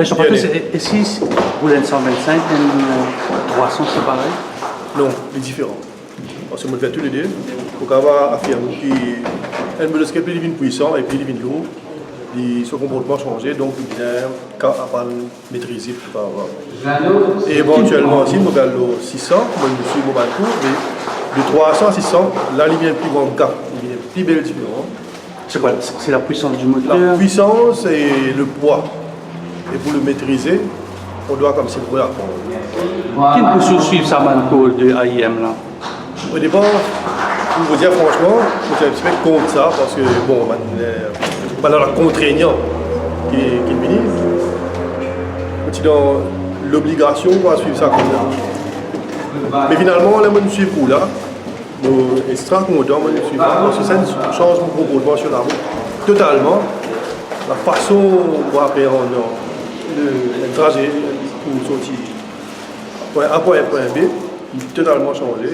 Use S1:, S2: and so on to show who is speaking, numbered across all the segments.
S1: Je sais pas si vous l'avez 125 et 300, c'est pareil?
S2: Non, c'est différent. Parce que je fais tous les deux. Il faut avoir affirmer qu'un monosquette est puissant et puis il est lourd. Son comportement changé, donc il vient quand à maîtriser. Et éventuellement, si je regarde le 600, moi je suis mobile court, mais de 300 à 600, là il y a un plus grand gap, il y a une plus belle différence.
S1: C'est quoi? C'est la puissance du moteur?
S2: La puissance et le poids. Et pour le maîtriser, on doit comme c'est pour apprendre.
S1: Qui peut suivre sa manco de AIM là?
S2: Au départ, pour vous dire franchement, je suis un petit peu contre ça parce que bon, c'est pas la contraignant qui est fini. Je suis dans l'obligation de suivre ça comme ça. Mais finalement, là, je suis pour là. Je suis extra content, je suis pas parce que ça change mon comportement sur la route totalement. La façon dont on appréhender le trajet pour sortir point A, point B, est totalement changé.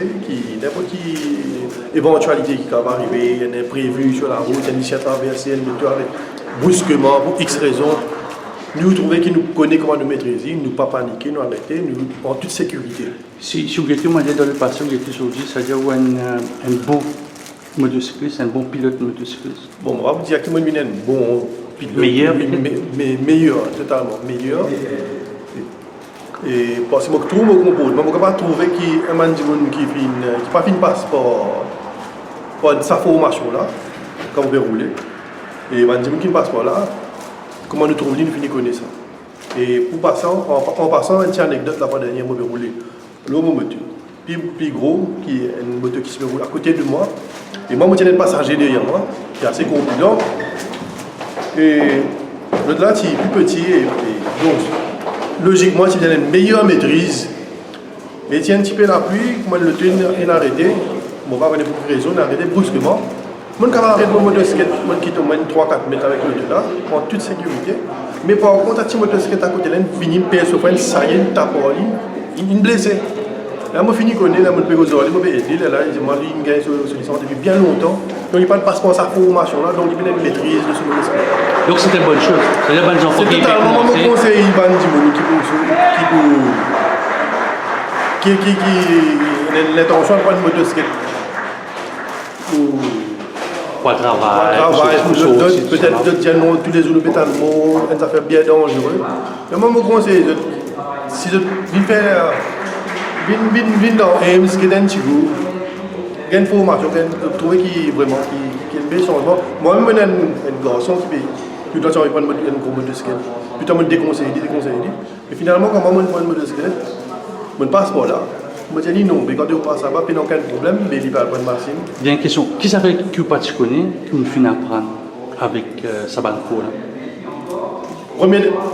S2: N'importe quelle éventualité qui va arriver, il y a un imprévu sur la route, il y a une initiative traversée, un moteur avec brusquement, pour X raisons. Nous trouvons qu'il nous connaît comment nous maîtriser, nous ne pas paniquer, nous arrêter, nous en toute sécurité.
S1: Si vous étiez dans le passé, vous étiez aujourd'hui, c'est-à-dire un bon motocycliste, un bon pilote motocycliste.
S2: Bon, on va vous dire que moi, je suis un bon pilote.
S1: Meilleur,
S2: meilleur, totalement meilleur. Et parce que je trouve mon comportement, je ne peux pas trouver qu'un man qui n'a pas fait un passeport pour sa formation là, quand on veut rouler. Et man qui ne passe pas là, comment nous trouvons, nous finissons connaître ça. Et pour passant, en passant, une petite anecdote là, pendant dernière, je vais rouler. L'homme moteur, plus gros, qui est une moto qui se roule à côté de moi. Et moi, je tiens un passager derrière moi, qui est assez corpulent. Et l'autre là, qui est plus petit. Et donc, logiquement, il a une meilleure maîtrise. Et tient un petit peu l'appui, moi, le train est arrêté. Bon, pas pour raison, il a arrêté brusquement. Je peux arrêter mon motocyclette, je quitte au moins 3-4 mètres avec le là, en toute sécurité. Mais par contre, si mon motocyclette à côté, il finit par se faire, ça y est, il tape en ligne, il est blessé. Là, je finis de connaître, je peux aider, là, il gagne sur licence depuis bien longtemps. Donc, il n'y a pas de passeport à sa formation, là, donc il a une maîtrise de ce motocyclette.
S1: Donc, c'est une bonne chose. C'est-à-dire que les enfants qui
S2: totalement mon conseil, Ivan Dimouni, qui a l'intention de prendre une motocyclette.
S1: Pour le travail,
S2: peut-être d'autres disent non, tous les jours, ça fait bien dangereux. Mais moi, mon conseil, si je viens faire, viens dans AIM, ce qui est un petit goût, il y a une formation, je trouve qu'il est vraiment qui est un bel changement. Moi-même, je suis un garçon qui doit prendre une grosse motocyclette. Plutôt, je me déconseille. Et finalement, quand je prends une motocyclette, je ne passe pas là. Je me dis non, mais quand on passe là-bas, il n'y a aucun problème, mais il va prendre ma machine.
S1: Il y a une question. Qui s'appelle que tu connais, qui me finit apprendre avec sa banco là?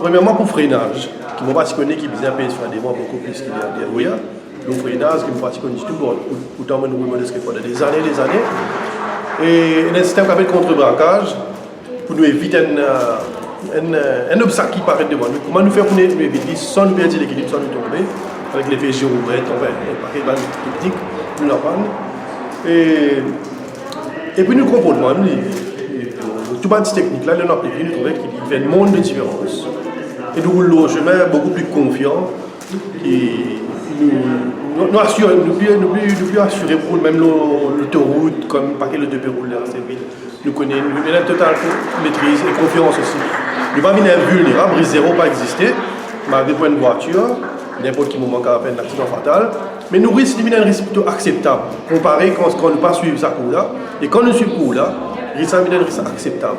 S2: Premièrement, pour freinage, qui ne m'a pas connu, qui visait à payer sur un débat beaucoup plus qu'il y a derrière. Le freinage, qui ne m'a pas connu du tout, autant que nous avons pendant des années. Et un système qui appelle contre-braquage, pour nous éviter un obstacle qui paraît devant nous. Comment nous faire pour nous éviter sans nous perdre l'équilibre, sans nous tomber, avec l'effet girouette, enfin, un paquet de techniques, nous l'apprendre. Et puis nous comportement, tout bas de technique là, nous appliquons, nous trouvons qu'il fait un monde de différence. Et nous roulons le chemin beaucoup plus confiant, qui nous assure, nous plus assurés pour même l'autoroute, comme le paquet de deux roule assez vite. Nous connaissons, nous avons une totale maîtrise et confiance aussi. Nous ne sommes pas vulnérables, risque zéro pas exister, malgré pour une voiture, n'importe quel moment qui a fait un accident fatal. Mais nous risquons un risque plutôt acceptable, comparé quand on ne pas suivre ça coup là. Et quand nous suivons coup là, il risque un risque acceptable.